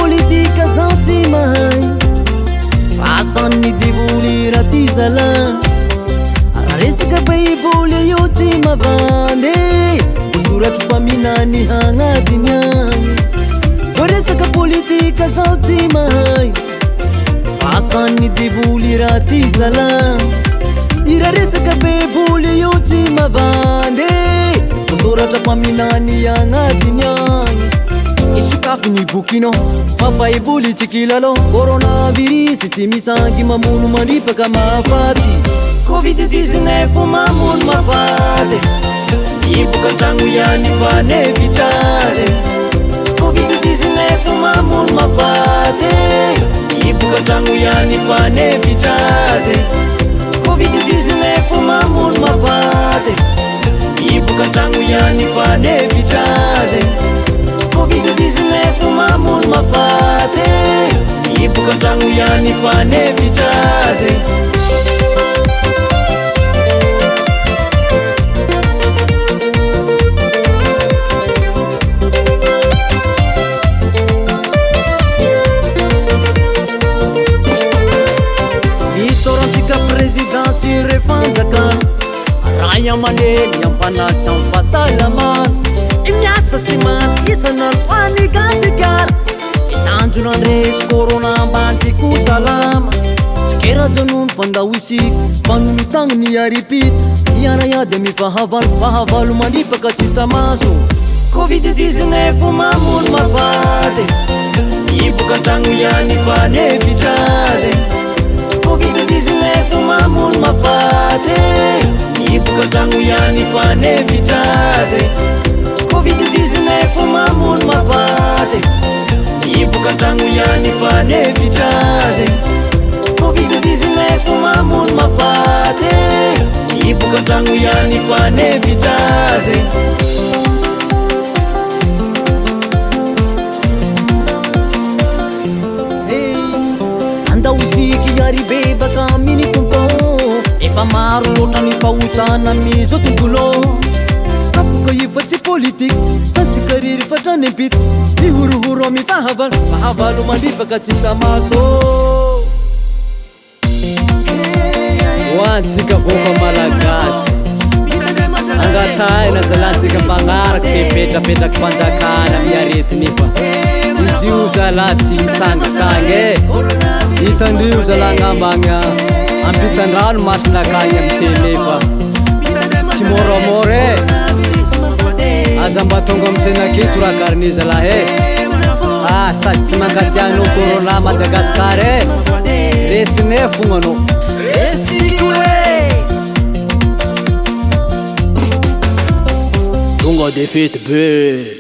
politika zao tsy mahay fasan'ny devoly raha ty zala raha resaka baiboly io tsy mavandy voasoratra mpaminany hagnatiny agny koa resaka politika zao tsy mahay fasan'ny devoly raha ty zala ira resaka baiboly io tsy mavandy voasoratra mpaminany hagnatiny agny isokafiny bokinao fa baiboly tsy kilalao coronavirus tsy misangy mamono mandripaka mahafaty covid-19 mamono mahafaty iboka antragno ihany fanevitrazy covid-19 mamono mahafaty iboka antragno ihany fanevitrazy covid-19 mamono mahafaty iboka antragno ihany fanevitrazy covid-19 mamono mahafaty iboka antragno ihany fanevitrazy isorantsika presidansy refanjakana raha amaneny ampanasy amy fahasalamana imiasa sy maty isanandro hoany gasikara itanjona andresy corona ambantsiko salama tsikerajanony fandao isika manolo tagnony aripity iaraiady mifahavalo mandripaka tsy tamaso covid-19 mamono mahafaty iboka antragno ihany fanevitrazy covid-19 mamono mahafaty iboka antragno ihany fanevitrazy covid-19 mamono mahafaty iboka antragno ihany fanevitrazy covid-19 mamono mahafaty iboka antragno ihany fanevitrazy andao isiky iary bebaka aminy tompo efa maro loatra ny fahotana amizao tontolo kapoka ifa tsy politika satsika riry fatrany ampita ihorohoro amy fahavalo mandripaka tsy tamaso hoantsika voka malagasy angataina zalantsika mpagnaraky pepetrapetraky mpanjakana miaretiny fa izy io zala tsy misangisangy hitandrio zala gnambagna ampitandrano masina akagny amy tele fa tsy moramora aza mba tonga amy senaketo raha karaniza lahy sady tsy mankatianao corona Madagasikara resine fognanao resiko tonga de fety be